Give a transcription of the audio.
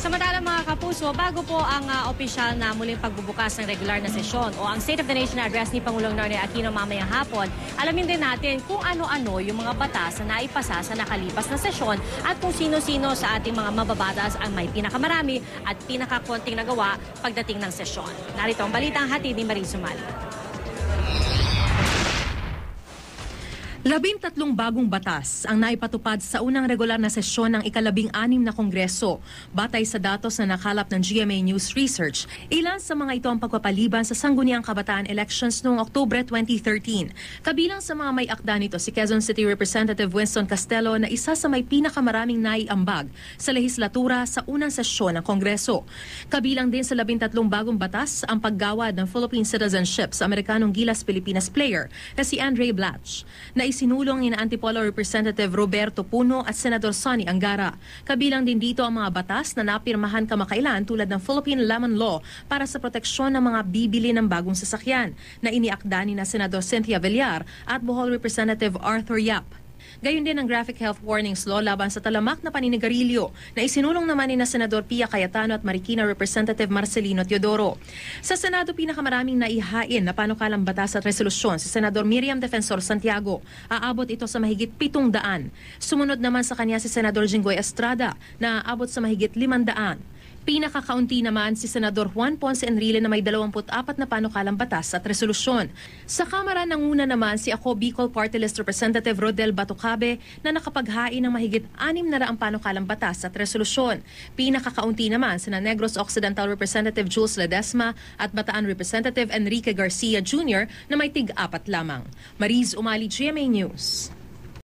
Samantala mga kapuso, bago po ang opisyal na muling pagbubukas ng regular na sesyon o ang State of the Nation address ni Pangulong Noynoy Aquino mamayang hapon, alamin din natin kung ano-ano yung mga batas na naipasa sa nakalipas na sesyon at kung sino-sino sa ating mga mababatas ang may pinakamarami at pinakakonting nagawa pagdating ng sesyon. Narito ang balitang hatid ni Marie Sumali. 13 bagong batas ang naipatupad sa unang regular na sesyon ng ika-16 na Kongreso. Batay sa datos na nakalap ng GMA News Research, ilan sa mga ito ang pagpapaliban sa Sangguniang Kabataan Elections noong Oktubre 2013. Kabilang sa mga may akda nito si Quezon City Representative Winston Castelo na isa sa may pinakamaraming naiambag sa lehislatura sa unang sesyon ng Kongreso. Kabilang din sa 13 bagong batas ang paggawad ng Philippine citizenship sa Amerikanong Gilas Pilipinas player na si Andre Blatch, na isinulong ni Antipolo Representative Roberto Puno at Senador Sonny Angara. Kabilang din dito ang mga batas na napirmahan kamakailan tulad ng Philippine Lemon Law para sa proteksyon ng mga bibili ng bagong sasakyan na iniakda ni na Senador Cynthia Villar at Bohol Representative Arthur Yap. Gayon din ang Graphic Health Warnings Law laban sa talamak na paninigarilyo na isinulong naman ni na Senador Pia Cayetano at Marikina Representative Marcelino Teodoro. Sa Senado, pinakamaraming naihain na panukalang batas at resolusyon si Senador Miriam Defensor Santiago. Aabot ito sa mahigit 700. Sumunod naman sa kanya si Senador Jinggoy Estrada na aabot sa mahigit 500. Pinakakaunti naman si Senador Juan Ponce Enrile na may 24 na panukalang batas at resolusyon. Sa Kamara nanguna naman si Ako Bicol Party List Representative Rodel Batucabe na nakapaghain ng mahigit 600 panukalang batas at resolusyon. Pinakakaunti naman si Negros Occidental Representative Jules Ledesma at Bataan Representative Enrique Garcia Jr. na may tig-4 lamang. Mariz Umali, GMA News.